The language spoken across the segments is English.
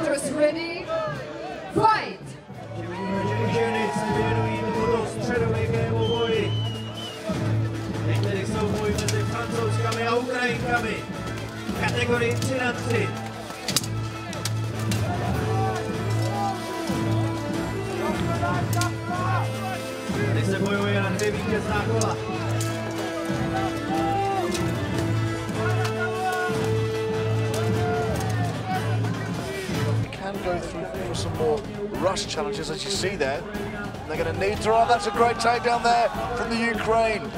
Fighters ready, fight! Teď souboj mezi Francouzkami a Ukrajinkami v kategorii 3-3. Tady se bojuje na 2 vítězná kola. Can go through for some more rush challenges, as you see there. And they're going to need to. Oh, that's a great takedown there from the Ukraine.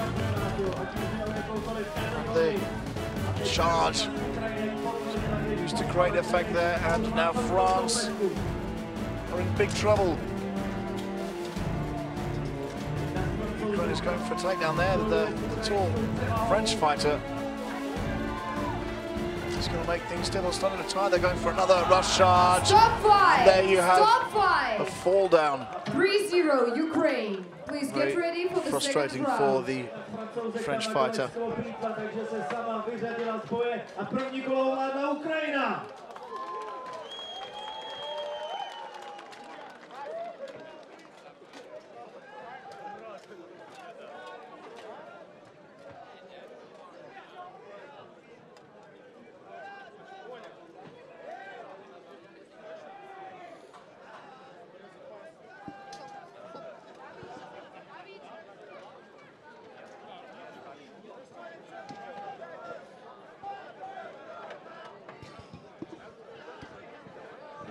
The charge used to great effect there, and now France are in big trouble. Ukraine is going for a takedown there. The tall French fighter is going to make things still starting to tie. They're going for another rush charge. Stop fight! And there you have Stop fight! a fall down. 3-0 Ukraine. Please get ready for the frustrating second for round. the French fighter.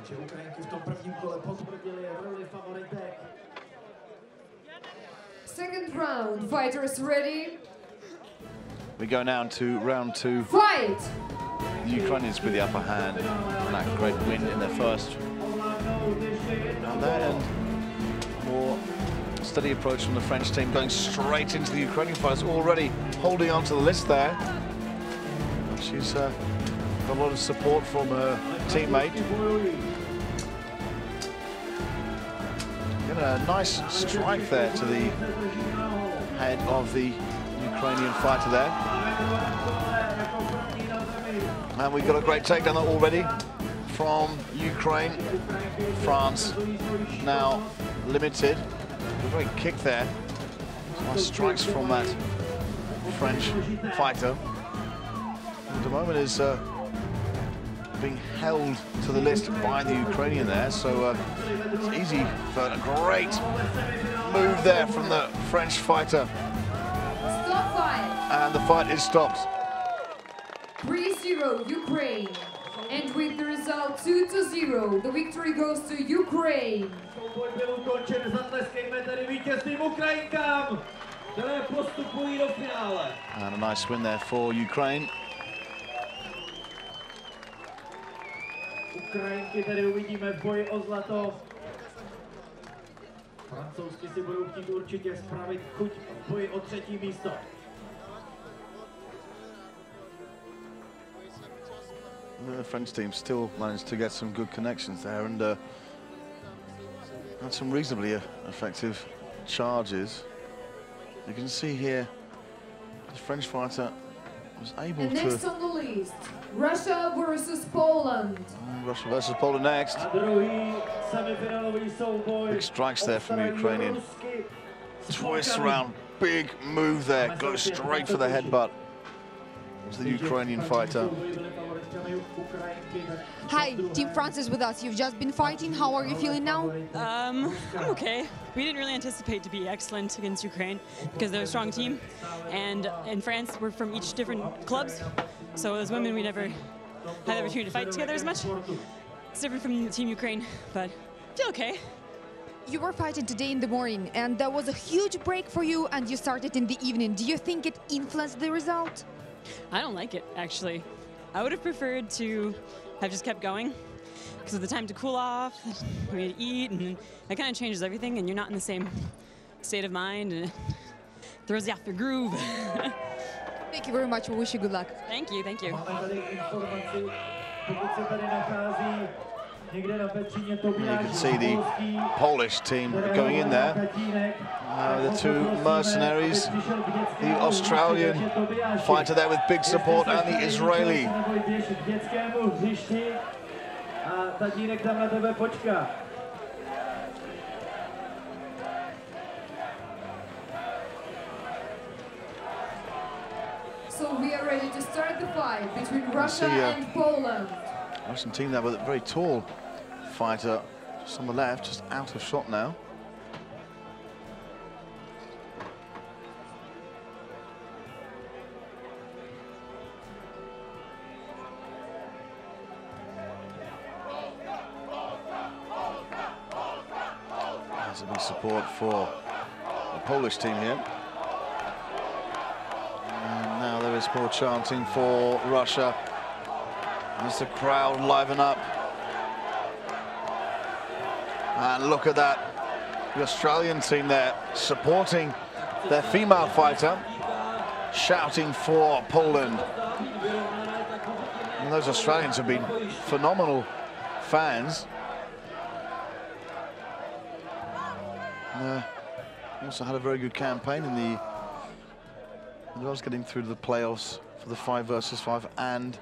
Ukrajinky v tom prvním kole potvrdili roli favoritek. Second round, fighters ready, We go now to round 2. fight! The Ukrainians with the upper hand, and that great win in their first round there, and more steady approach from the French team, going straight into the Ukrainian fighters, already holding on to the list there. She's got a lot of support from her teammate. Get a nice strike there to the head of the Ukrainian fighter there. And we've got a great takedown already from Ukraine. France now limited. A great kick there. Nice strikes from that French fighter. At the moment is being held to the list by the Ukrainian there, so it's easy for a great move there from the French fighter. Stop fight! And the fight is stopped. 3-0 Ukraine. And with the result 2-0, the victory goes to Ukraine. Souboj byl ukončen, zatleskejme tedy vítězným Ukrajinkám, které postupují do finále. And a nice win there for Ukraine. Ukrajinky tedy uvidíme v boji o zlato. Francouzsky si budou chtít určitě spravit chuť v boji o 3. místo. The French team still managed to get some good connections there, and had some reasonably effective charges. You can see here the French fighter was able And to... next on the list, Russia versus Poland. Russia versus Poland next. A druhý semifinálový souboj. Big strikes there from the Ukrainian. Twists around, big move there, goes straight for the headbutt to the Ukrainian fighter. Hi, Team France is with us. You've just been fighting. How are you feeling now? I'm okay. We didn't really anticipate to be excellent against Ukraine because they're a strong team. And in France, we're from each different clubs. So as women, we never had the opportunity to fight together as much. It's different from Team Ukraine, but still okay. You were fighting today in the morning, and there was a huge break for you, and you started in the evening. Do you think it influenced the result? I don't like it, actually. I would have preferred to have just kept going because of the time to cool off, we had to eat, and that kind of changes everything, and you're not in the same state of mind, and it throws you off your groove. Thank you very much. We wish you good luck. Thank you, thank you. You can see the Polish team going in there. The two mercenaries, the Australian fighter there with big support, and the Israeli. a tatínek tam na tebe počká. So we are ready to start the fight between Russia and Poland. Russian team there with a very tall fighter just on the left, just out of shot now. There's a big support for the Polish team here. And now there is more chanting for Russia. As the crowd liven up. And look at that. The Australian team there supporting their female fighter, shouting for Poland. And those Australians have been phenomenal fans. And, also had a very good campaign in the getting through to the playoffs for the 5 versus 5 and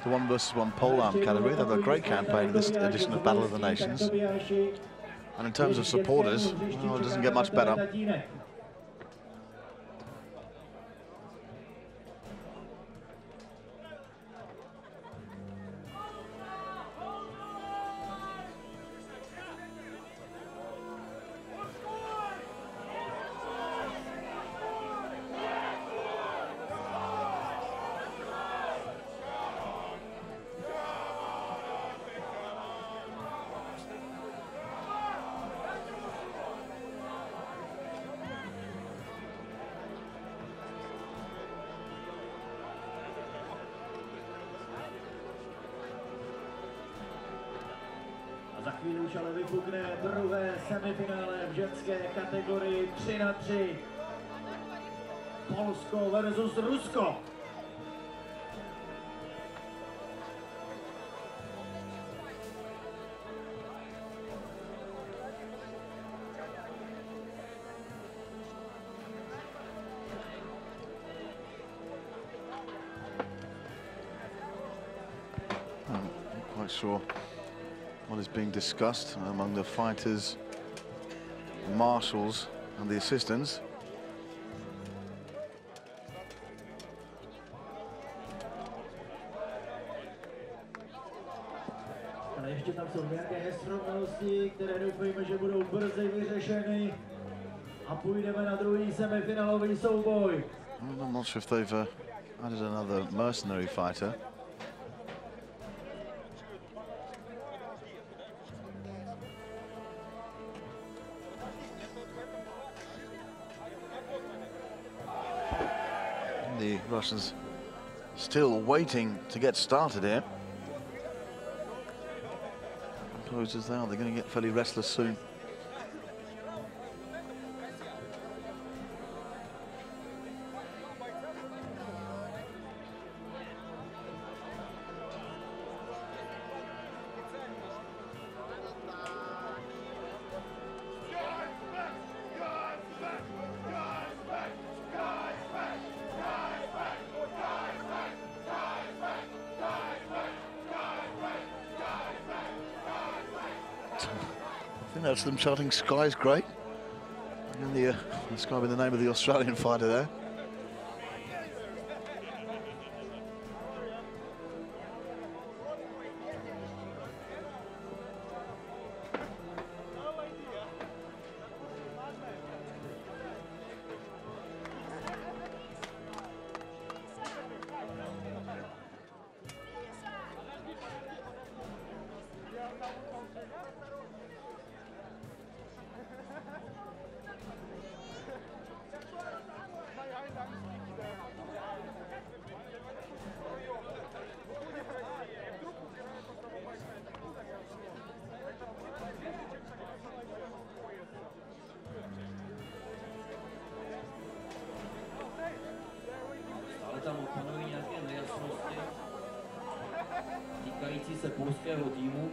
the 1 versus 1 polearm category. They've had a great campaign in this edition of Battle of the Nations. And in terms of supporters, well, it doesn't get much better. Za chvíli už ale vypukne druhé semifinále v ženské kategorii 3-3. Polsko versus Rusko. I'm not quite sure what is being discussed among the fighters, marshals and the assistants. Ale ještě tam jsou nějaké nesrovnalosti, které doufejme, že budou brzy vyřešeny. A půjdeme na druhý semifinálový souboj. I'm not sure if they've added another mercenary fighter. The Russians still waiting to get started here. Composed as they are, they're going to get fairly restless soon. I think that's them shouting "Sky's great," and describing the name of the Australian fighter there. Tam panují nějaké nejasnosti týkající se polského týmu.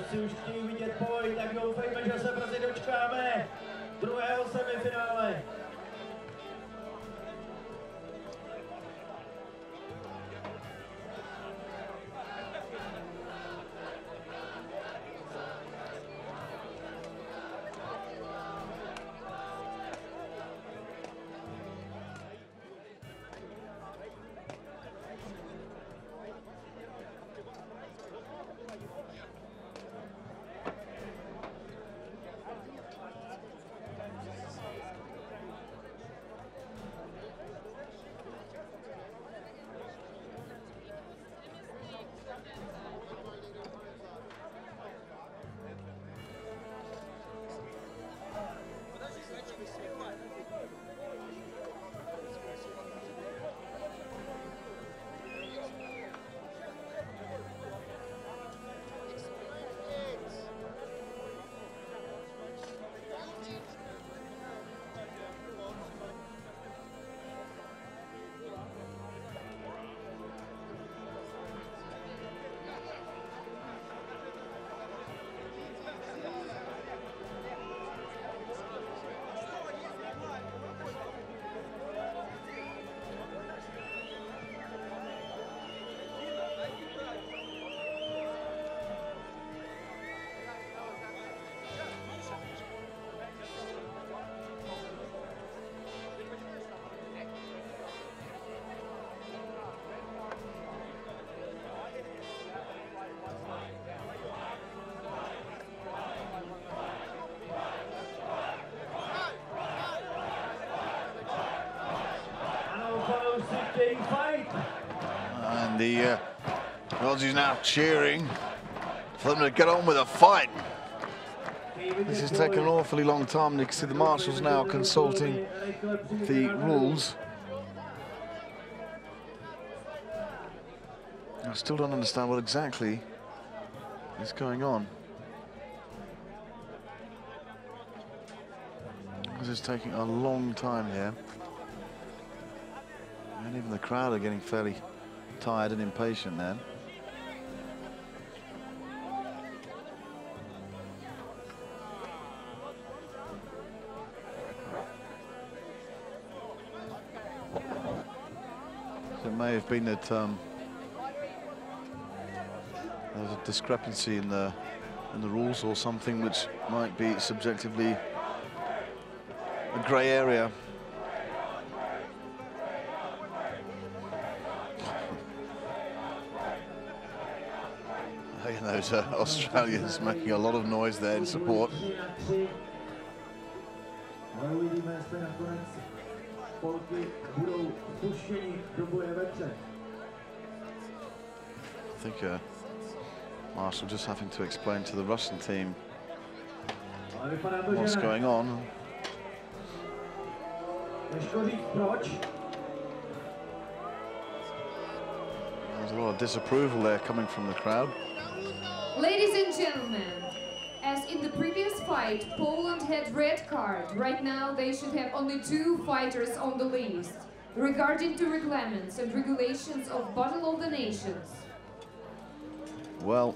Rusy už chtějí vidět boj, tak doufejme, že se brzy dočkáme druhého semifinále. And the Aussies now cheering for them to get on with a fight. This has taken an awfully long time. You can see the marshals now consulting the rules. I still don't understand what exactly is going on. This is taking a long time here. And even the crowd are getting fairly tired and impatient now. So it may have been that there's a discrepancy in the rules or something which might be subjectively a grey area. And those Australians making a lot of noise there in support. I think Marshall just having to explain to the Russian team what's going on. There's a lot of disapproval there coming from the crowd. Ladies and gentlemen, as in the previous fight, Poland had red card. Right now they should have only 2 fighters on the list. Regarding to regulations and regulations of Battle of the Nations. Well,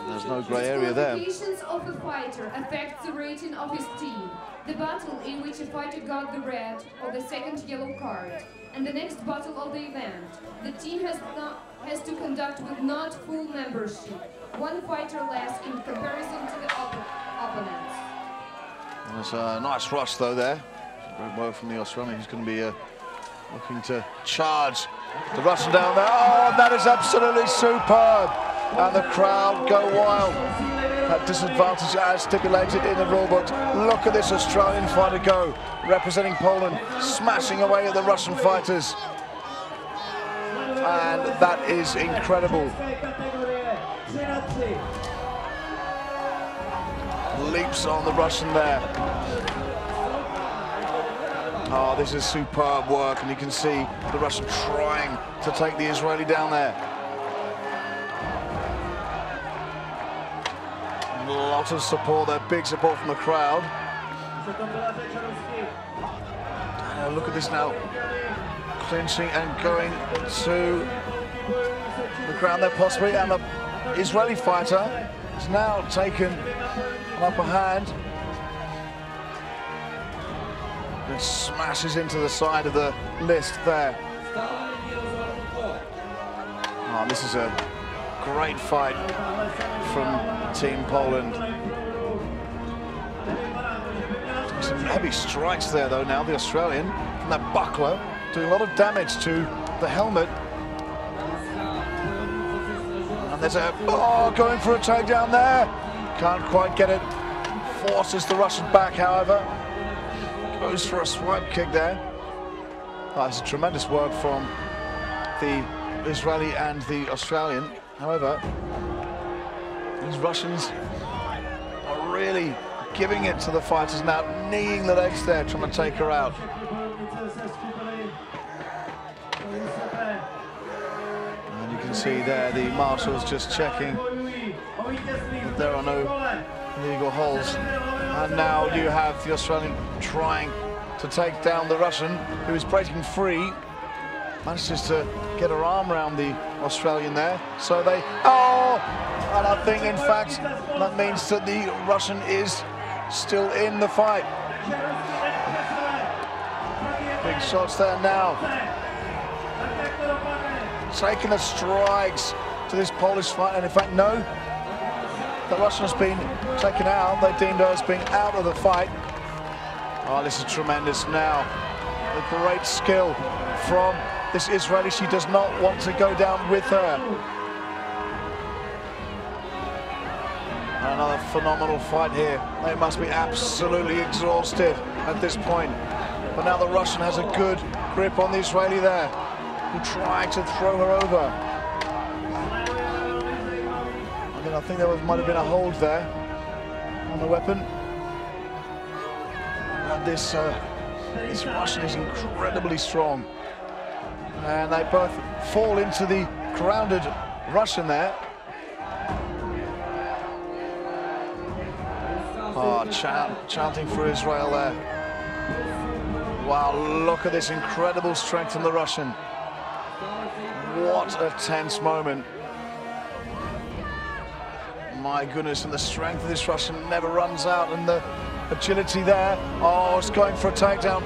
there's no grey area there. The qualifications of a fighter affects the rating of his team. The battle in which a fighter got the red or the second yellow card, and the next battle of the event, the team has to conduct with not full membership. 1 fighter less in comparison to the opponents. There's a nice rush though there. Great work from the Australian, who's going to be looking to charge the Russian down there. Oh, that is absolutely superb. And the crowd go wild. That disadvantage as stipulated in the rulebook. Look at this Australian fighter go, representing Poland, smashing away at the Russian fighters. And that is incredible. Leaps on the Russian there. Oh, this is superb work, and you can see the Russian trying to take the Israeli down there. Lots of support there, big support from the crowd. Look at this now. Clinching and going to the ground there possibly, and the Israeli fighter has now taken an upper hand. And smashes into the side of the list there. Oh, this is a great fight from Team Poland. Some heavy strikes there though now, the Australian, from that buckler, doing a lot of damage to the helmet. And there's a, going for a takedown there. Can't quite get it. Forces the Russian back, however. Goes for a swipe kick there. Oh, it's tremendous work from the Israeli and the Australian. However, these Russians are really giving it to the fighters now, kneeing the legs there, trying to take her out. And you can see there the marshals just checking that there are no illegal holds. And now you have the Australian trying to take down the Russian, who is breaking free. Manages to get her arm around the Australian there. So they, and I think in fact that means that the Russian is still in the fight. Big shots there now. Taking the strikes to this Polish fight, and in fact, no, the Russian has been taken out. They deemed her as being out of the fight. Oh, this is tremendous now. The great skill from this Israeli. She does not want to go down with her. Another phenomenal fight here. They must be absolutely exhausted at this point. But now the Russian has a good grip on the Israeli there, who tried to throw her over. And then I think there might have been a hold there on the weapon. And this Russian is incredibly strong. And they both fall into the grounded Russian there. Oh, chanting for Israel there. Wow, look at this incredible strength from the Russian. What a tense moment. My goodness, and the strength of this Russian never runs out, and the agility there. Oh, it's going for a takedown.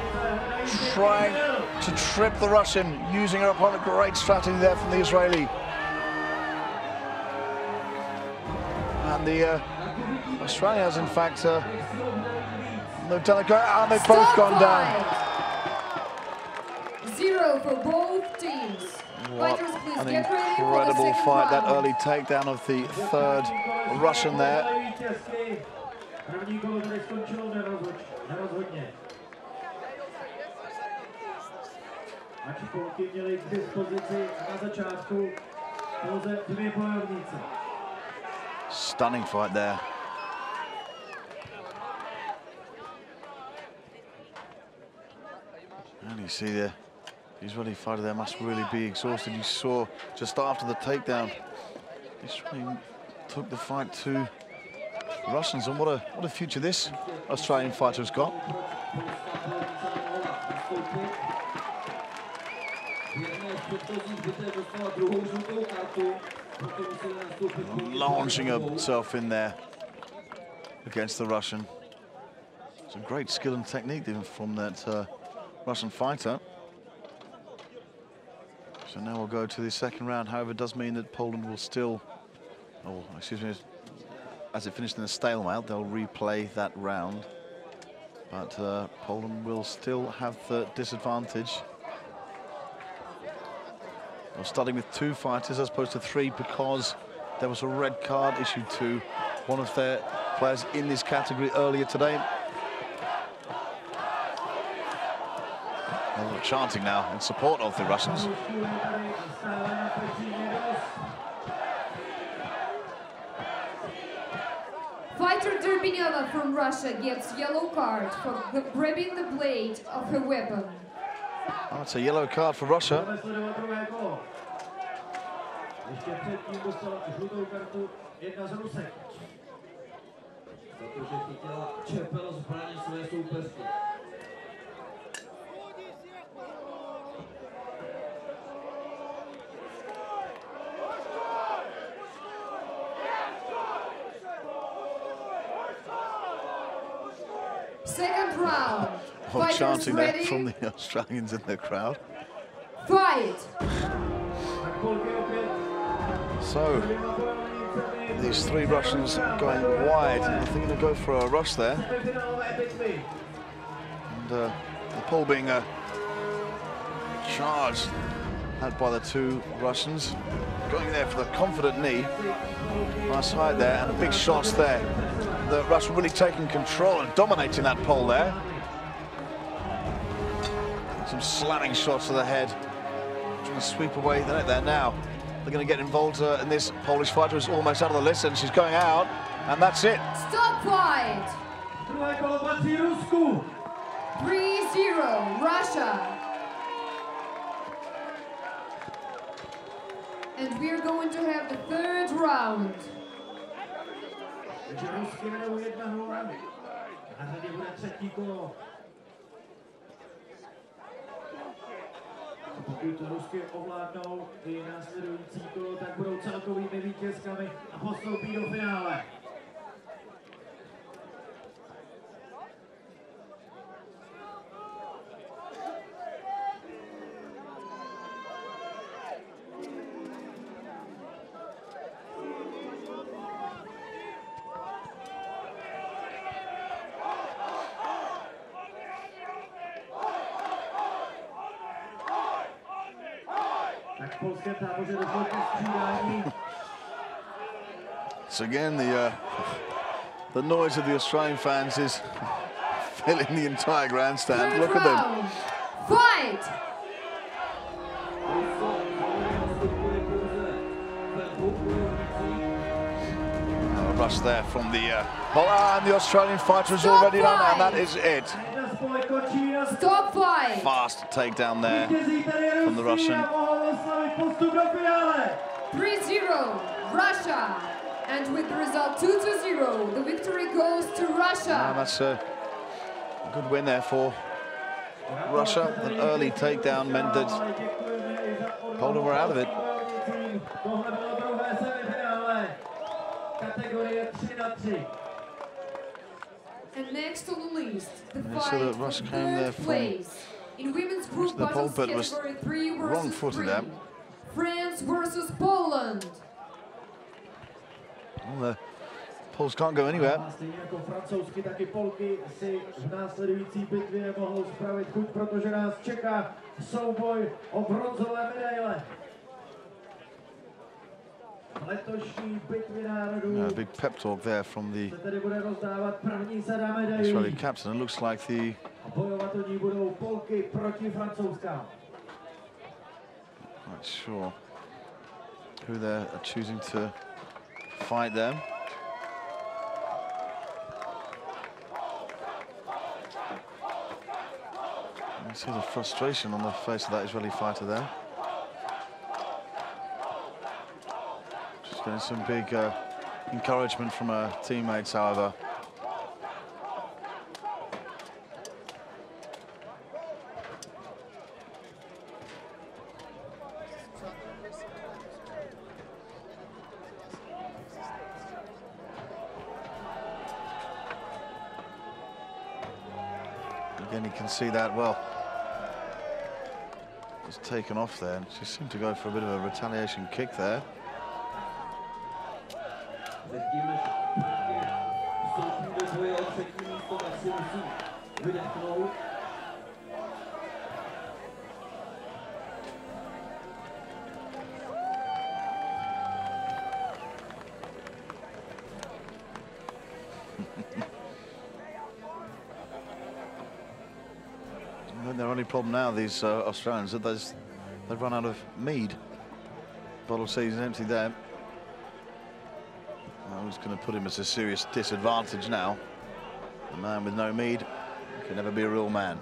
Trying to trip the Russian, using her opponent. Great strategy there from the Israeli. And the Australia has, in fact, they've done a go, and they've both gone down. 0 for both teams. What an incredible fight. That early takedown of the third Russian there. Stunning fight there. And you see the Israeli fighter there must really be exhausted. You saw just after the takedown, Israeli took the fight to the Russians, and what a future this Australian fighter has got. Launching himself in there against the Russian. Some great skill and technique even from that Russian fighter. So now we'll go to the second round. However, it does mean that Poland will still, as it finished in a stalemate, they'll replay that round. But Poland will still have the disadvantage of starting with 2 fighters as opposed to 3, because there was a red card issued to one of their players in this category earlier today. They're chanting now in support of the Russians. Fighter Derbinyova from Russia gets yellow card for grabbing the blade of her weapon. Oh, it's a yellow card for Russia. second round. Or Fighters chanting there ready? from the Australians in the crowd. Fight! So, these three Russians going wide. I think they're going to go for a rush there. And the pole being charged had by the two Russians. Going there for the confident knee. Nice height there and big shots there. The Russian really taking control and dominating that pole there. Some slamming shots to the head. Trying to sweep away the net there now. They're going to get involved in this Polish fighter who's almost out of the list, and she's going out, and that's it. Stop fight! 3-0, Russia. And we're going to have the third round. Pokud Rusky ovládnou i následující kolo, tak budou celkovými vítězkami a postoupí do finále. So again, the noise of the Australian fans is filling the entire grandstand. Third Look at them. Fight! A rush there from the and the Australian fighter is already done, and that is it. Stop fight! Fast takedown there from the Russian. 3-0, Russia. And with the result 2-0, the victory goes to Russia. That's a good win there for Russia. An early takedown meant that Poland were out of it. And next on the list, the Yeah, fight so the for Russ came third there from place. In women's group the pole, battles but was category 3 versus wrong-footed 3. there. France versus Poland. Well, the Poles can't go anywhere. Stejně jako francouzsky, taky Polky si v následující bitvě mohou spravit chuť, protože nás čeká souboj o bronzové medaile. Letošní bitvy národů. A big pep talk there from the Se tedy bude rozdávat první sada medailí. Israeli captain. It looks like the Bojovat o ní budou Polky proti Francouzskám. not sure who they're choosing to fight them. You see the frustration on the face of that Israeli fighter there. Just getting some big encouragement from her teammates, however. Again, you can see that, well, it's taken off there. And she seemed to go for a bit of a retaliation kick there. Their only problem now, these Australians, that they've run out of mead. Bottle season empty there. Who's going to put him at a serious disadvantage now? A man with no mead can never be a real man.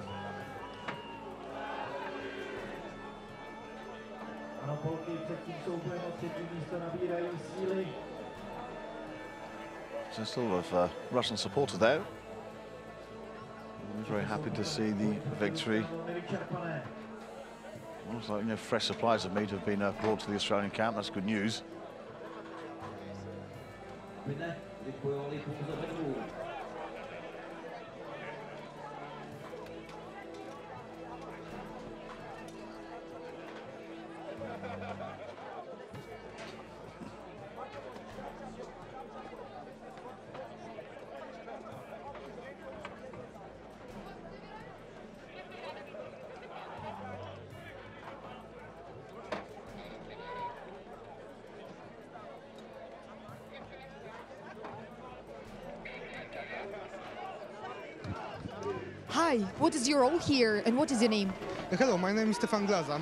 So still a lot of Russian supporters there. I'm very happy to see the victory. Looks like, you know, fresh supplies of meat have been brought to the Australian camp. That's good news. Hi, what is your role here and what is your name? Hello, my name is Stefan Glaza.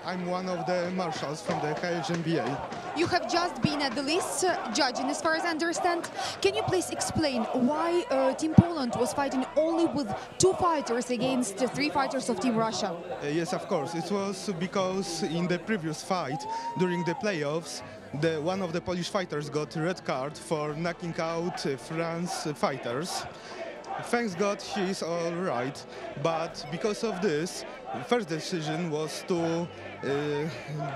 I'm one of the marshals from the KHMBA. You have just been at the list judging, as far as I understand. Can you please explain why Team Poland was fighting only with 2 fighters against 3 fighters of Team Russia? Yes, of course. It was because in the previous fight, during the playoffs, one of the Polish fighters got a red card for knocking out France fighters. Thanks God, he is all right. But because of this, first decision was to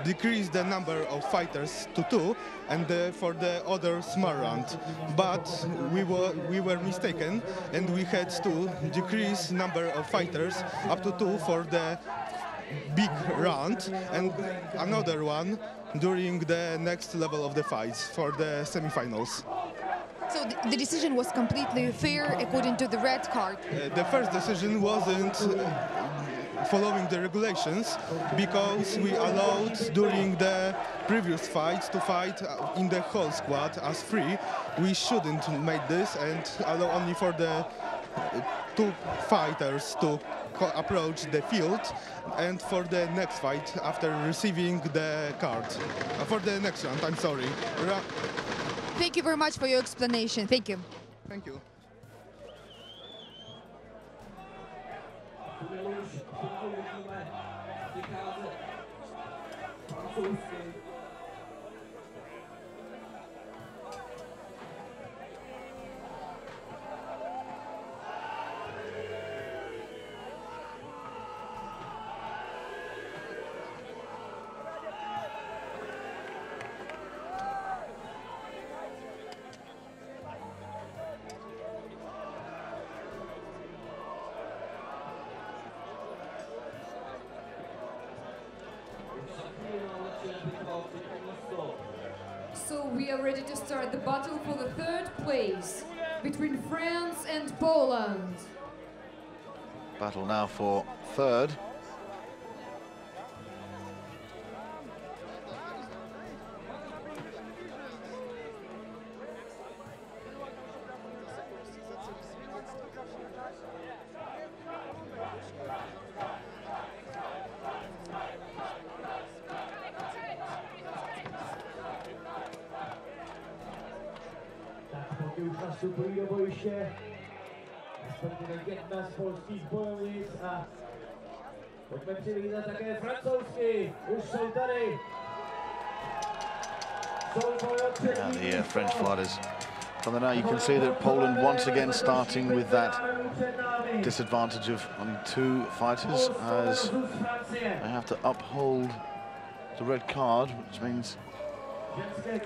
decrease the number of fighters to 2, and for the other small round. But we were mistaken, and we had to decrease number of fighters up to 2 for the big round, and another one during the next level of the fights for the semifinals. So the decision was completely fair according to the red card. The first decision wasn't following the regulations, because we allowed during the previous fights to fight in the whole squad as 3. We shouldn't make this and allow only for the 2 fighters to approach the field, and for the next fight after receiving the card. For the next round, I'm sorry. Thank you very much for your explanation. Thank you. Thank you. So we are ready to start the battle for the 3rd place between France and Poland. Battle now for 3rd. Už nastupují do bojiště, respektive jedna z polských bojovnic, a pojďme přivítat také francouzsky, už jsou tady. And the French fighters from there now, you can see that Poland once again starting with that disadvantage of only 2 fighters, as they have to uphold the red card, which means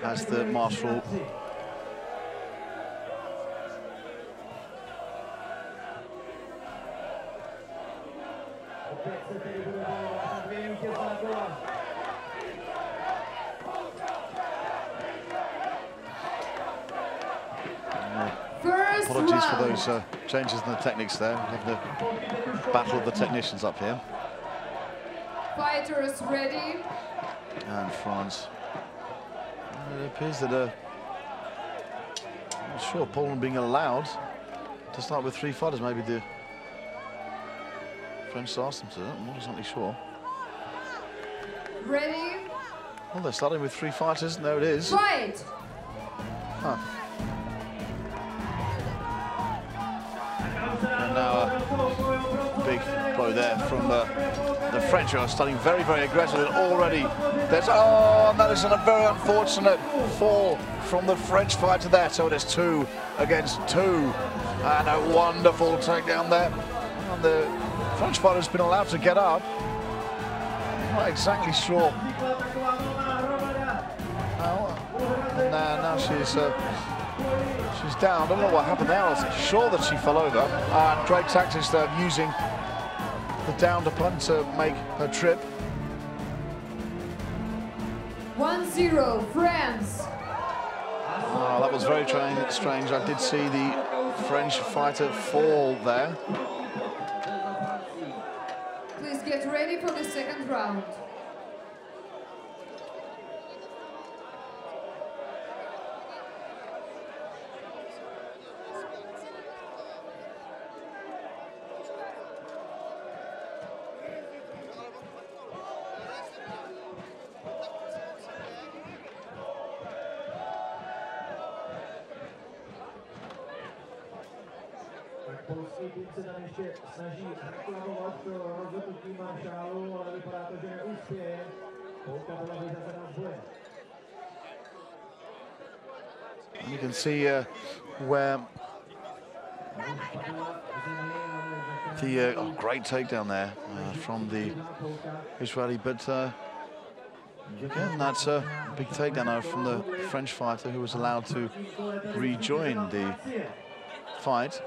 as the marshal apologies for those changes in the techniques there. We have the battle of the technicians up here. Fighters ready. And France. It appears that I'm not sure Poland being allowed to start with 3 fighters. Maybe the French asked them to. I'm not exactly sure. Ready. Well, they're starting with 3 fighters, and there it is. Fight. Huh. And now a big blow there from the French, who are starting very, very aggressive. And already there's, oh, that is a very unfortunate fall from the French fighter there. So it is 2 against 2. And a wonderful takedown there. And the French fighter has been allowed to get up. I'm not exactly sure. Now she's down. I don't know what happened there. I was sure that she fell over. And great tactics there of using the downed opponent to make her trip. 1-0, France. Oh, that was very strange. I did see the French fighter fall there. Please get ready for the 2nd round. polský tým se tam ještě snaží reklamovat to rozhodnutí maršálu, ale vypadá to, že neuspěje. Polka byla vyřazena z boje. And you can see where the great takedown there from the Israeli, but again, that's a big takedown from the French fighter who was allowed to rejoin the fight.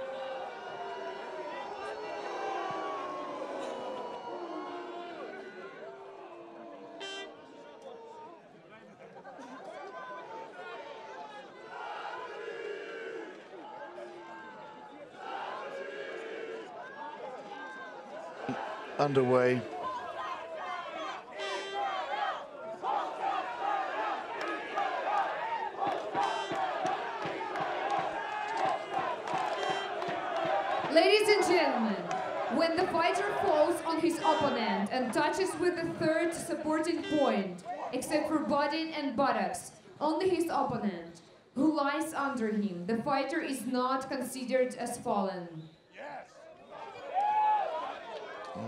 Underway. Ladies and gentlemen, when the fighter falls on his opponent and touches with the third supporting point, except for body and buttocks, only his opponent, who lies under him, the fighter is not considered as fallen.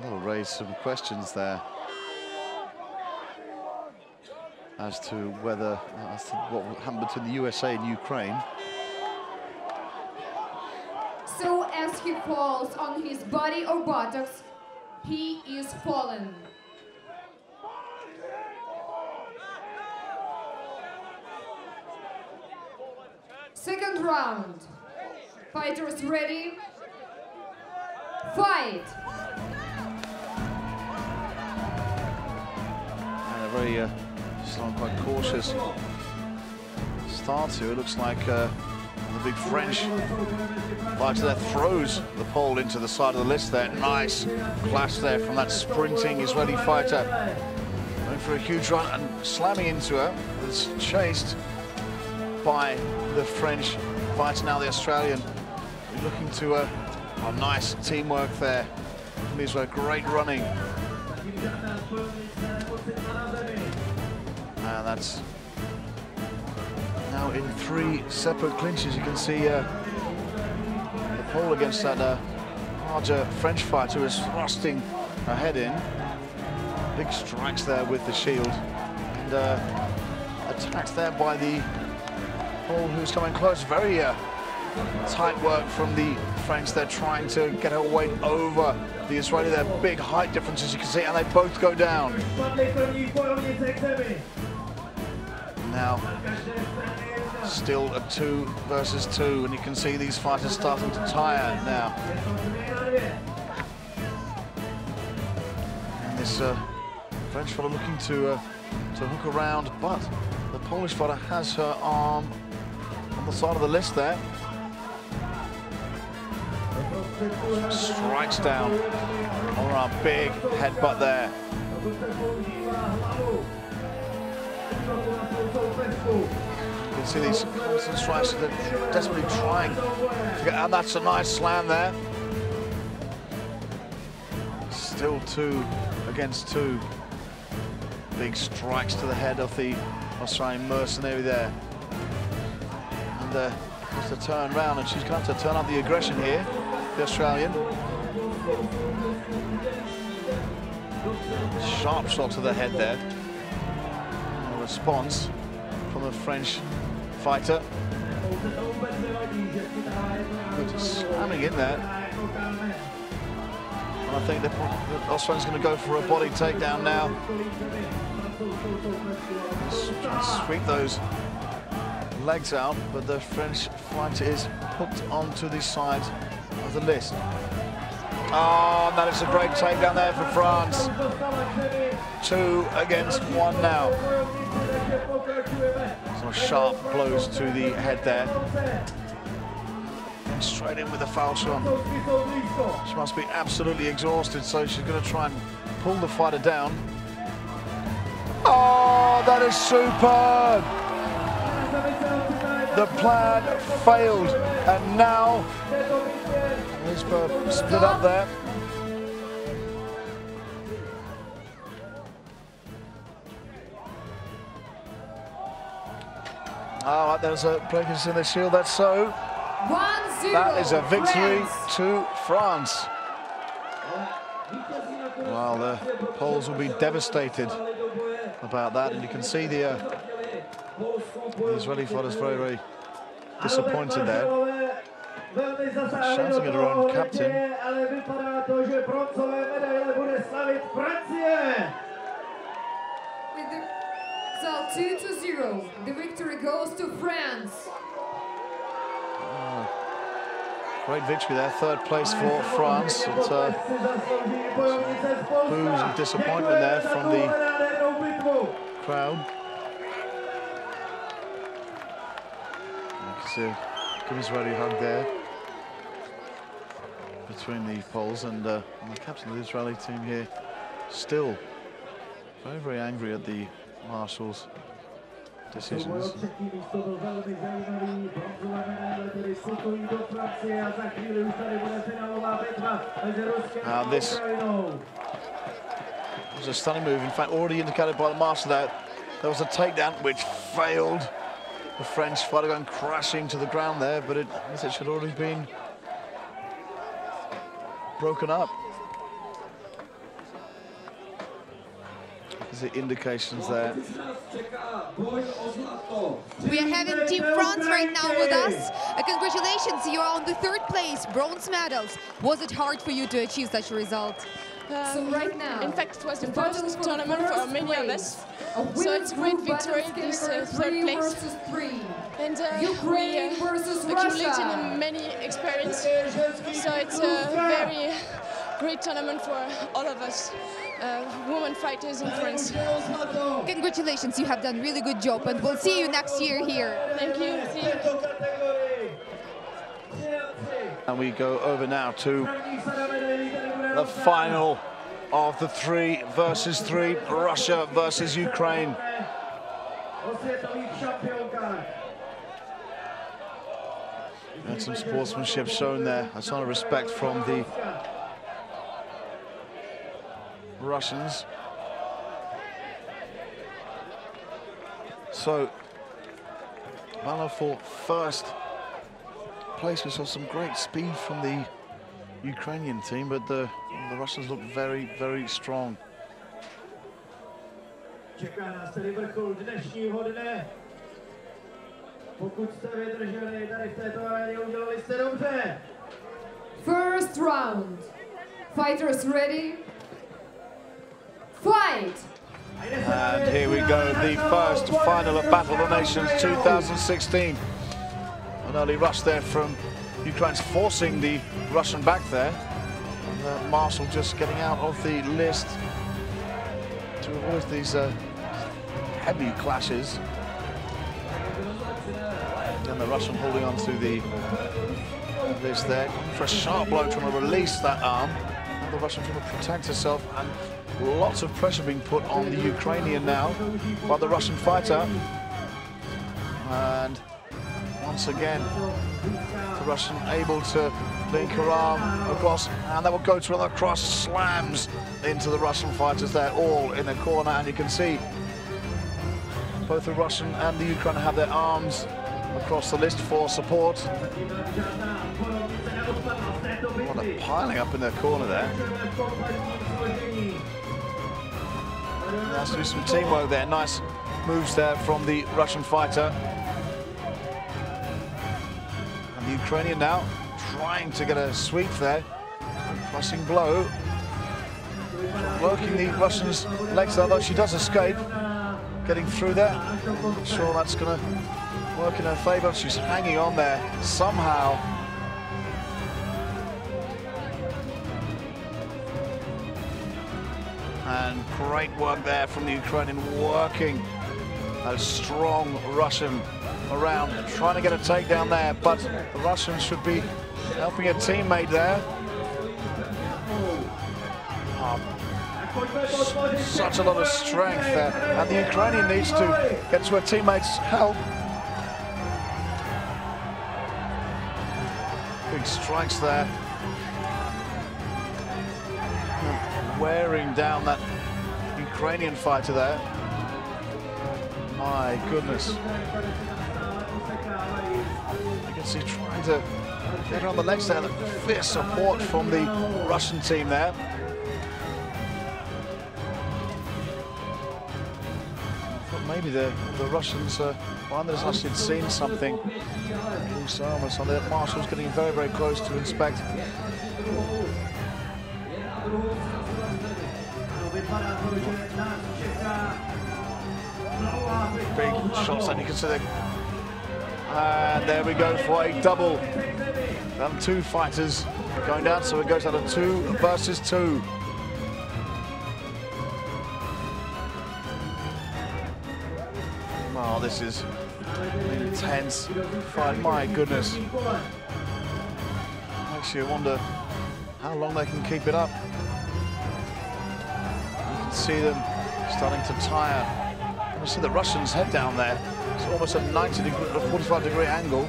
That'll raise some questions there as to whether what happened between the USA and Ukraine. So as he falls on his body or buttocks, he is fallen. Second round. Fighters ready? Fight! Very slow and quite cautious start to. It looks like the big French fighter there throws the pole into the side of the list there. Nice clash there from that sprinting Israeli fighter. Going for a huge run and slamming into her. It's chased by the French fighter, now the Australian. Looking to a nice teamwork there from Israel. Great running. And that's now in 3 separate clinches. You can see the pole against that larger French fighter who is thrusting her head in. Big strikes there with the shield. And attacked there by the pole who's coming close. Very tight work from the French. They're trying to get her weight over the Israeli. There are big height differences, you can see, and they both go down. Now, still a 2 versus 2, and you can see these fighters starting to tire now. And this French fellow looking to hook around, but the Polish fighter has her arm on the side of the list there. Strikes down on a big headbutt there. You can see these constant strikes, they're desperately trying to get, and that's a nice slam there. Still 2 against 2. Big strikes to the head of the Australian mercenary there. And has to turn around, and she's going to have to turn up the aggression here, the Australian. Sharp shot to the head there. A response from the French fighter. Good slamming in there. And I think the Australian's going to go for a body takedown now. Sweep those legs out, but the French fighter is hooked onto the side of the list. Oh, that is a great takedown there for France. 2 against 1 now. Some sharp blows to the head there. And straight in with the foul shot. She must be absolutely exhausted, so she's going to try and pull the fighter down. Oh, that is superb! The plan failed, and now Lisbeth split up there. All right, there's a breakers in the shield, that's so. 1-0. That is a victory to France. Well, the Poles will be devastated about that, and you can see the Israeli fighters very, very disappointed there. Shouting at her own captain. With the result 2-0, the victory goes to France. Great victory there, third place for France. It's boos and disappointment there from the crowd. You can see a good Israeli hug there between the Poles and the captain of the Israeli team here, still very, very angry at the marshals' decisions. This was a stunning move. In fact, already indicated by the marshal that there was a takedown which failed. The French fighter going crashing to the ground there, but it should already been broken up. There's the indications there. We are having Team France right now with us. Congratulations, you are on the third place, bronze medals. Was it hard for you to achieve such a result? So right now, in fact, it was the first tournament for many of us. So it's a great victory, this third place. And we accumulated many experience. So it's a very great tournament for all of us, women fighters in France. Congratulations, you have done a really good job, and we'll see you next year here. Thank you. See you. And we go over now to the final of the 3 versus 3, Russia versus Ukraine. Had some sportsmanship shown there, a sign of respect from the Russians. So, battle for first place. We saw some great speed from the Ukrainian team, but the Russians look very, very strong. First round. Fighters ready? Fight! And here we go, the first final of Battle of the Nations 2016. An early rush there from Ukraine's forcing the Russian back there. And Marshall just getting out of the list to avoid these heavy clashes. And the Russian holding on to the list there. For a sharp blow, trying to release that arm. And the Russian trying to protect herself, and lots of pressure being put on the Ukrainian now by the Russian fighter. And once again, the Russian able to link her arm across, and that will go to another cross, slams into the Russian fighters there, all in the corner. And you can see both the Russian and the Ukrainian have their arms across the list for support. What a piling up in their corner there. There has to be some teamwork there. Nice moves there from the Russian fighter. And the Ukrainian now trying to get a sweep there. Pressing blow. Working the Russian's legs, although she does escape. Getting through there. Not sure that's going to work in her favour. She's hanging on there somehow. And great work there from the Ukrainian, working a strong Russian around, trying to get a takedown there, but the Russians should be helping a teammate there. Such a lot of strength there, and the Ukrainian needs to get to her teammate's help. Big strikes there. Wearing down that Ukrainian fighter there. My goodness. You can can see trying to get her on the legs there. The fierce support from the Russian team there. I thought maybe the Russians, Anders actually had seen something. So the Marshall's getting very, very close to inspect. Big shots, and you can see the. And there we go for a double. Done 2 fighters going down, so it goes down to 2 versus 2. Oh, this is an intense fight. My goodness. Makes you wonder how long they can keep it up. You can see them starting to tire. You see the Russians head down there. It's almost a 45-degree angle.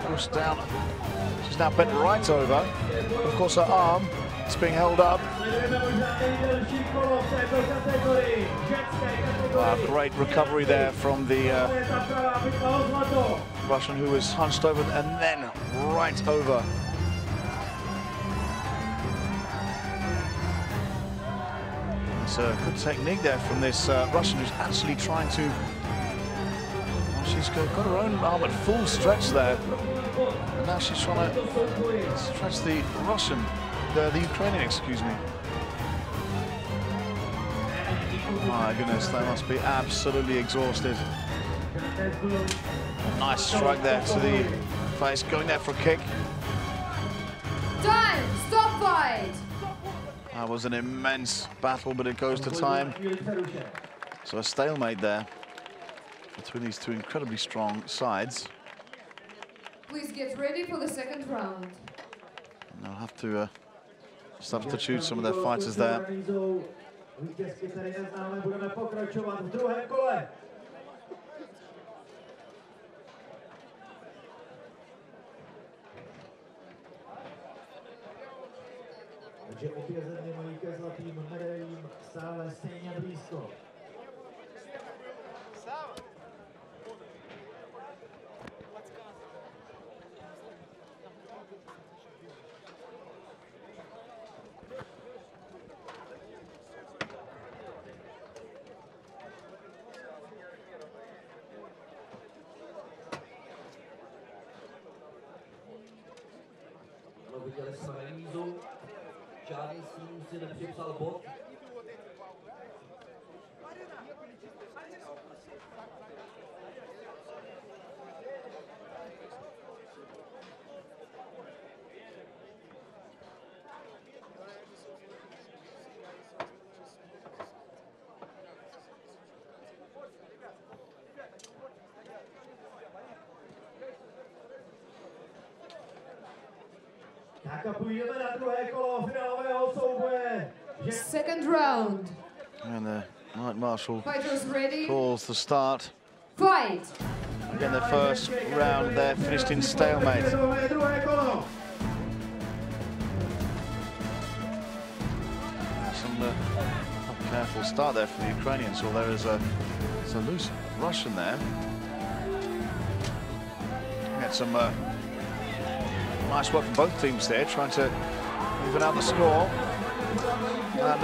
Pushed down. She's now bent right over. Of course, her arm is being held up. Great recovery there from the Russian, who was hunched over and then right over. It's a good technique there from this Russian, who's actually trying to. Well, she's got her own arm at full stretch there, and now she's trying to stretch the Russian, the Ukrainian, excuse me. My goodness, they must be absolutely exhausted. Nice strike there to the face, going there for a kick. Time! Stop fight! That was an immense battle, but it goes to time. So a stalemate there between these 2 incredibly strong sides. Please get ready for the 2nd round. And they'll have to substitute some of their fighters there. Vítězky tady neznáme, budeme pokračovat v druhém kole. Takže obě země mají ke zlatým medailím stále stejně blízko. Viděli jsme remízu, žádný z týmů si nepřipsal bod. Tak a půjdeme na druhé kolo finálového souboje. 2nd round. And Mike Marshall Fighters ready. calls the start. Fight! Again, the first round there finished in stalemate. Some careful start there for the Ukrainians, although there is a loose Russian there. Had some nice work from both teams there, trying to even out the score. And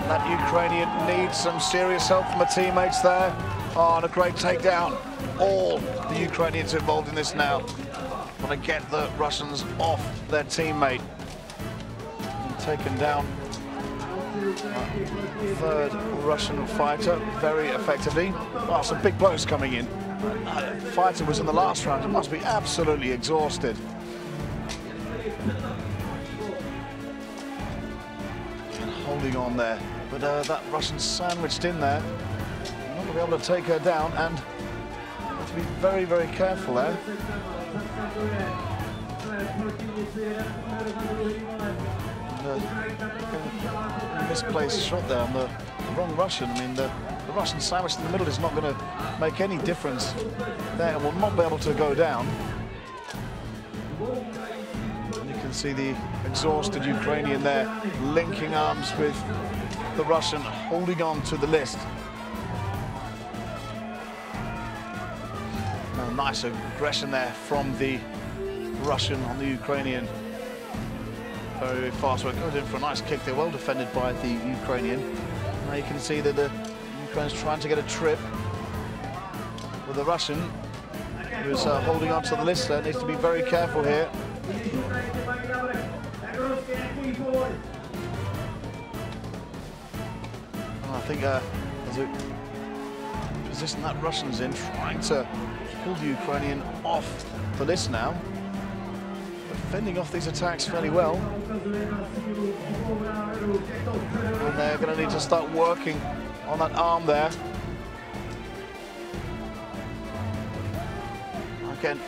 that Ukrainian needs some serious help from her teammates there. Oh, and a great takedown. All the Ukrainians involved in this now want to get the Russians off their teammate. And taken down. Third Russian fighter very effectively. Oh, some big blows coming in. That fighter was in the last round and must be absolutely exhausted. And holding on there, but that Russian sandwiched in there. Not going to be able to take her down, and have to be very, very careful there. Misplaced shot there on the wrong Russian. I mean, the Russian sandwich in the middle is not going to make any difference there, and will not be able to go down. And you can can see the exhausted Ukrainian there, linking arms with the Russian, holding on to the list. Now, nice aggression there from the Russian on the Ukrainian. Very fast work, goes in for a nice kick there, well defended by the Ukrainian. Now you can see that the Ukraine's trying to get a trip with the Russian, who's holding on to the list there, needs to be very careful here. I think there's a position that Russian's in, trying to pull the Ukrainian off the list now. Fending off these attacks fairly well. And they're going to need to start working on that arm there. Again,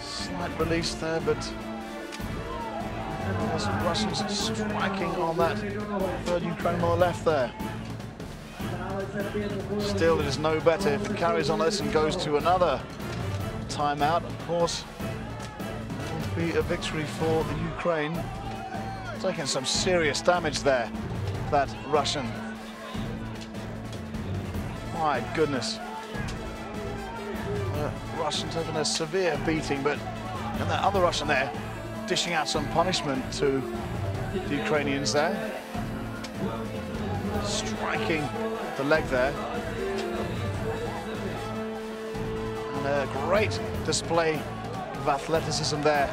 slight release there, but there's Russians striking on that third Ukrainian on the left there. Still, it is no better if it carries on this and goes to another timeout. Of course, be a victory for the Ukraine. Taking some serious damage there, that Russian. My goodness. Russian taking a severe beating, but and that other Russian there dishing out some punishment to the Ukrainians there. Striking the leg there. And a great display of athleticism there.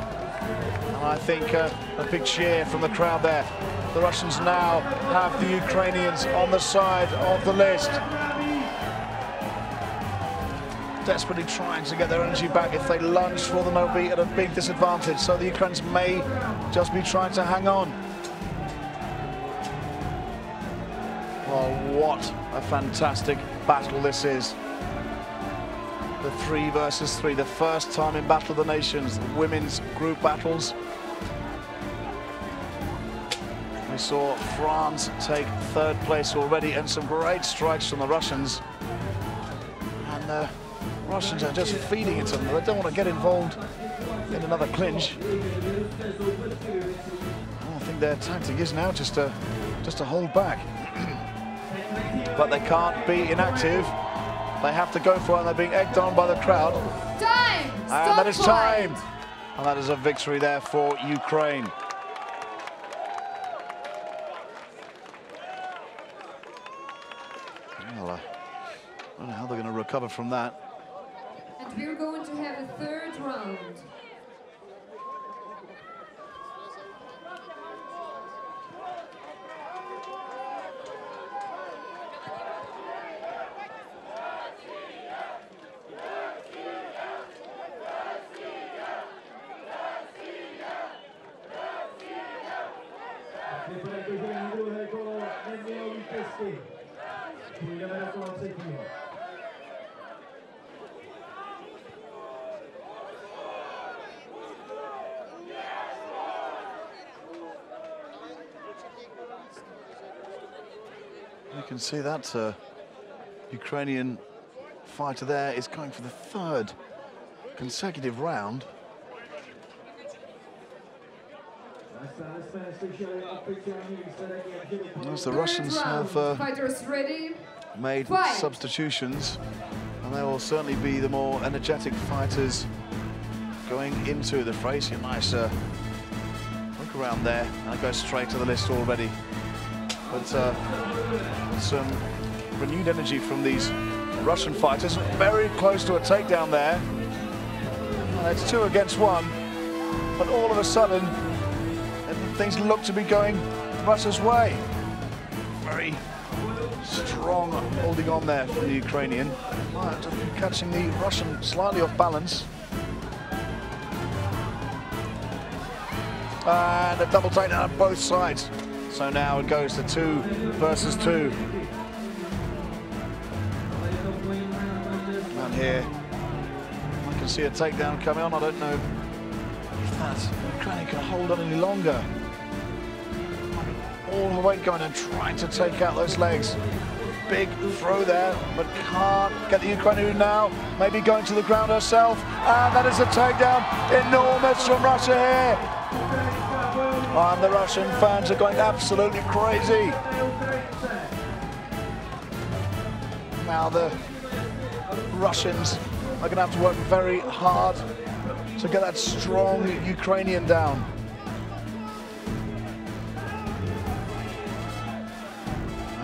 And I think a big cheer from the crowd there. The Russians now have the Ukrainians on the side of the list. Desperately trying to get their energy back. If they lunge for them, they'll be at a big disadvantage. So the Ukrainians may just be trying to hang on. Well, what a fantastic battle this is. The 3 versus 3, the first time in Battle of the Nations, the women's group battles. We saw France take 3rd place already, and some great strikes from the Russians. And the Russians are just feeding it to them. They don't want to get involved in another clinch. I think their tactic is now just to hold back. But they can't be inactive. They have to go for it, and they're being egged on by the crowd. Time! And that is time! And that is a victory there for Ukraine. Well, I don't know how they're going to recover from that. And we're going to have a 3rd round. You can see that Ukrainian fighter there is going for the 3rd consecutive round. As the Russians have made substitutions, and they will certainly be the more energetic fighters going into the race. A nice look around there, and it goes straight to the list already. But some renewed energy from these Russian fighters, very close to a takedown there. And it's 2 against 1, but all of a sudden, things look to be going Russia's way. Very strong holding on there from the Ukrainian. Catching the Russian slightly off balance. And a double takedown on both sides. So now it goes to 2 versus 2. And here, I can see a takedown coming on. I don't know if that Ukrainian can hold on any longer. All the weight going and trying to take out those legs. big throw there, but can't get the Ukrainian now. Maybe going to the ground herself, and that is a takedown. Enormous from Russia here. And the Russian fans are going absolutely crazy. Now the Russians are going to have to work very hard to get that strong Ukrainian down.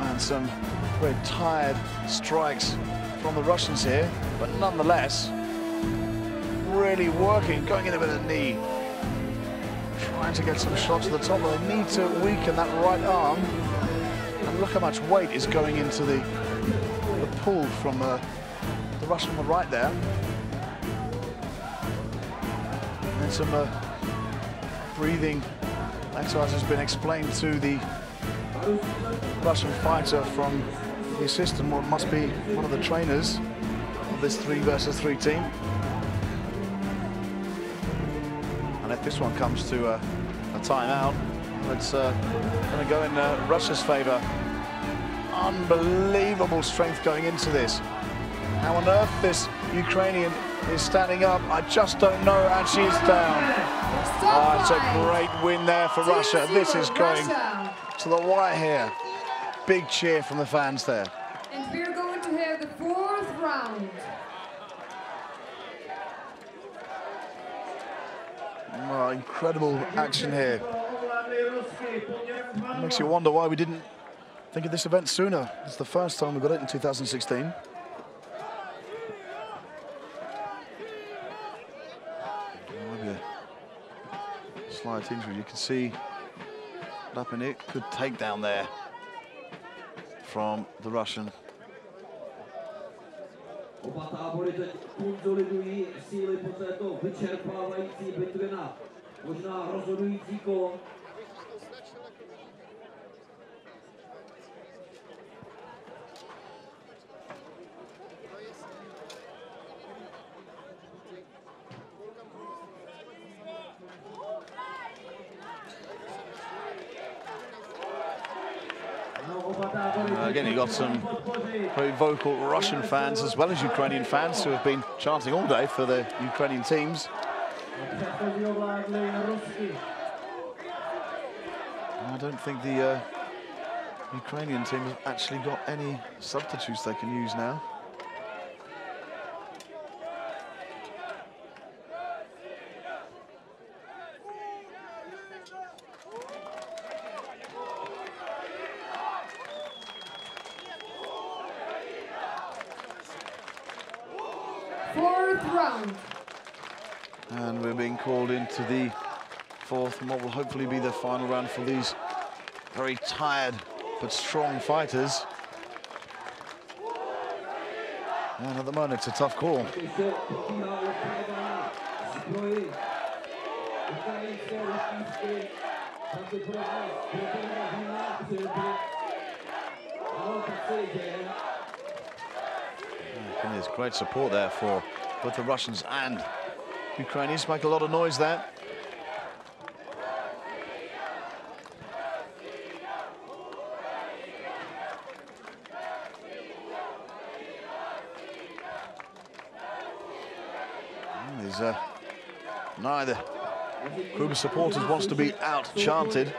And some very tired strikes from the Russians here, but nonetheless, really working, going in with a knee, trying to get some shots to the top. They need to weaken that right arm. And look how much weight is going into the pull from the Russian on the right there. And some breathing exercise has been explained to the Russian fighter from the assistant, what must be one of the trainers of this 3 versus 3 team. And if this one comes to a timeout, it's going to go in Russia's favor. Unbelievable strength going into this. How on earth this Ukrainian is standing up, I just don't know, and she's down. Oh, it's a great win there for Russia. This is going to the wire here. Big cheer from the fans there. And we're going to have the 4th round. Oh, incredible action here. Makes you wonder why we didn't think of this event sooner. It's the first time we got it in 2016. Maybe a slight injury. You can see Lapinik, good takedown there from the Russian. Oba tábory teď konsolidují síly po této vyčerpávající bitvě na možná rozhodující kolo. Again, you got some very vocal Russian fans as well as Ukrainian fans who have been chanting all day for the Ukrainian teams. I don't think the Ukrainian team has actually got any substitutes they can use now. And we're being called into the 4th, and what will hopefully be the final round for these very tired but strong fighters. And at the moment, it's a tough call. And there's great support there for both the Russians and Ukrainians. Make a lot of noise there. There's neither group of supporters wants to be out chanted.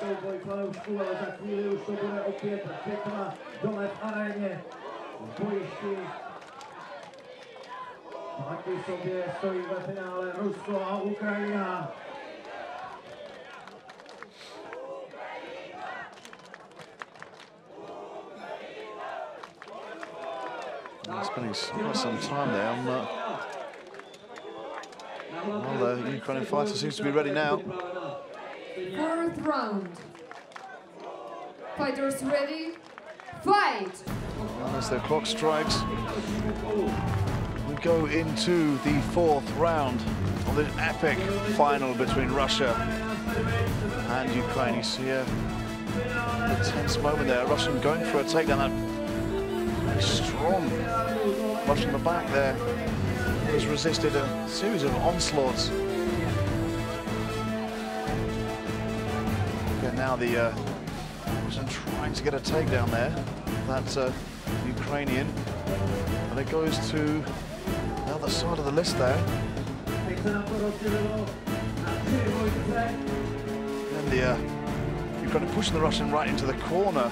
Souboj fanoušků, ale za chvíli už to bude opět bitva dole v aréně, v bojišti. Proti sobě stojí ve finále Rusko a Ukrajina. Spending quite some time there on well, the Ukrainian fighter seems to be ready now. 4th round. Fighters ready? Fight! And as the clock strikes, we go into the 4th round of the epic final between Russia and Ukraine. You see a tense moment there. Russian going for a takedown. That very strong Russian in the back there. has resisted a series of onslaughts. And now the Russian trying to get a takedown there. That's Ukrainian. And it goes to the other side of the list there. And the Ukrainian pushing the Russian right into the corner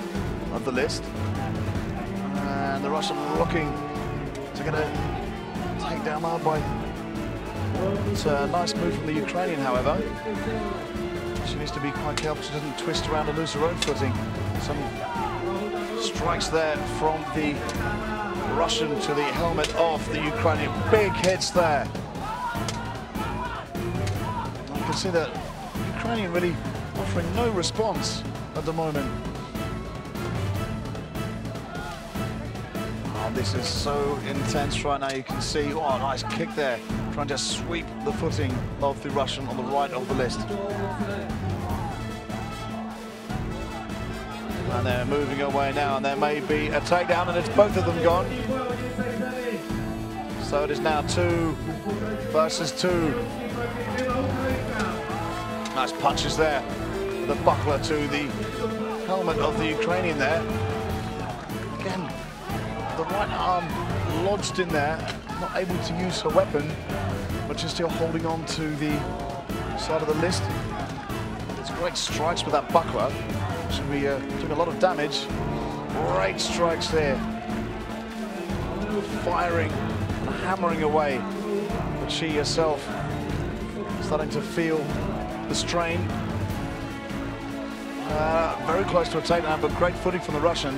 of the list. And the Russian looking to get a takedown there by... It's a nice move from the Ukrainian, however. She needs to be quite careful she doesn't twist around and lose her own footing. Some strikes there from the Russian to the helmet of the Ukrainian. Big hits there. You can see that Ukrainian really offering no response at the moment. Oh, this is so intense right now. You can see, oh, nice kick there. Trying to sweep the footing of the Russian on the right of the list. And they're moving away now, and there may be a takedown, and it's both of them gone. So it is now 2 versus 2. Nice punches there. The buckler to the helmet of the Ukrainian there. Again, the right arm lodged in there, not able to use her weapon, but she's still holding on to the side of the list. It's great strikes with that buckler. Should be doing a lot of damage. Great strikes there. Firing and hammering away. But she herself starting to feel the strain. Very close to a takedown, but great footing from the Russian.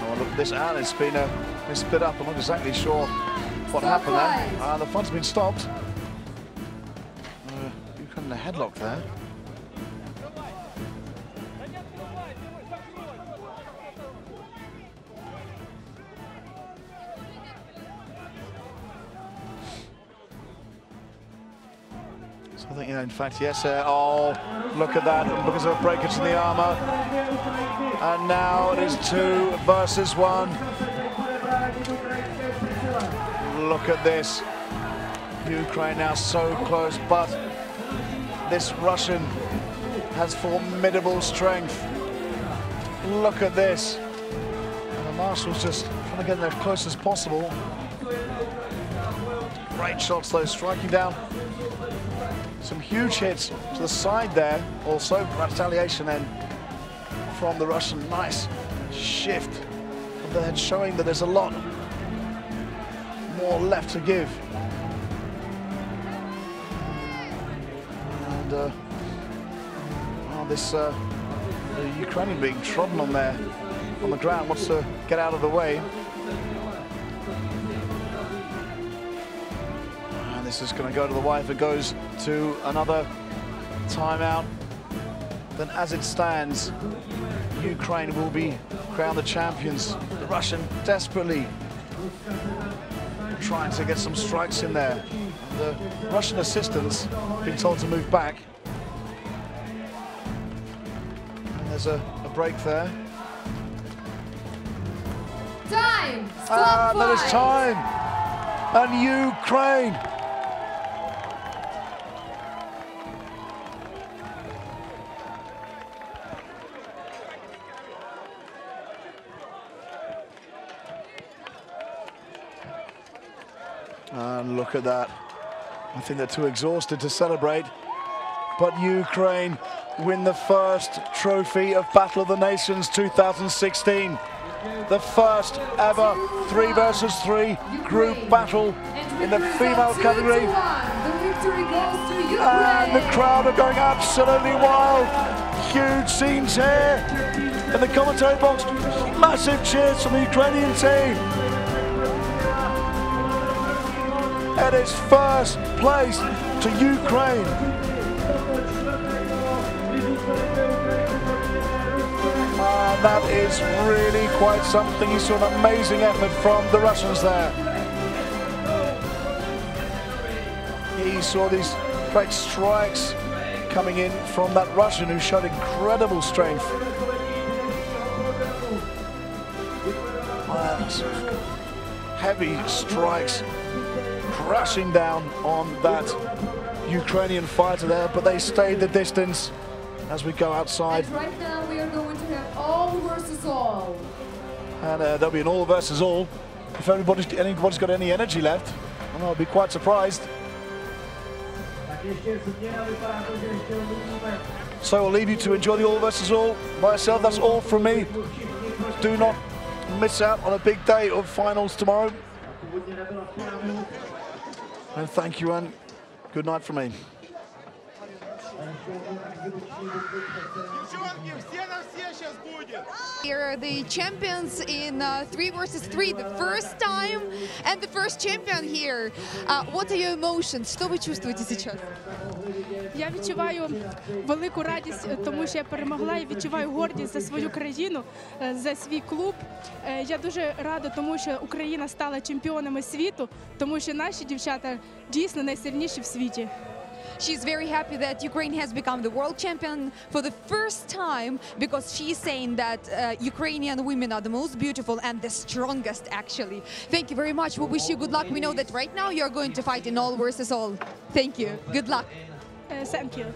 Oh, look at this out. It's been split up. I'm not exactly sure what happened there. The fight's been stopped. You got in a headlock there. So I think, in fact, yes. Oh, look at that. Because of a breakage in the armor. And now it is 2 versus 1. Look at this. Ukraine now so close, but this Russian has formidable strength. Look at this. And the Marshal's just trying to get in there as close as possible. Great shots though, striking down. Some huge hits to the side there. Also, retaliation then from the Russian. Nice shift of the head, showing that there's a lot more left to give. And the Ukrainian being trodden on there on the ground, wants to get out of the way. And this is going to go to the wire. If it goes to another timeout, then as it stands, Ukraine will be crowned the champions. The Russian desperately trying to get some strikes in there. The Russian assistants being told to move back. And there's a break there. Time! Stop there is time! And Ukraine! And look at that. I think they're too exhausted to celebrate. But Ukraine win the first trophy of Battle of the Nations 2016. The first ever 3 versus 3 group battle in the female category. And the crowd are going absolutely wild. Huge scenes here in the commentary box. Massive cheers from the Ukrainian team. It is first place to Ukraine. And that is really quite something. You saw an amazing effort from the Russians there. He saw these great strikes coming in from that Russian who showed incredible strength. heavy strikes crashing down on that Ukrainian fighter there, but they stayed the distance as we go outside. And right now we are going to have all versus all. And there'll be an all versus all. If anybody's got any energy left, I'll be quite surprised. So I'll leave you to enjoy the all versus all by yourself. That's all from me. Do not miss out on a big day of finals tomorrow. And thank you and good night from me. Here are the champions in 3 versus 3, the first time and the first champion here. What are your emotions? Что вы чувствуете сейчас? Я відчуваю велику радість, тому що я перемогла, і відчуваю гордість за свою країну, за свій клуб. Я дуже рада, тому що Україна стала чемпіонами світу, тому що наші дівчата дійсно найсильніші в світі. She's very happy that Ukraine has become the world champion for the first time, because she's saying that Ukrainian women are the most beautiful and the strongest, actually. Thank you very much. We wish you good luck. We know that right now you're going to fight in all versus all. Thank you. Good luck. Thank you.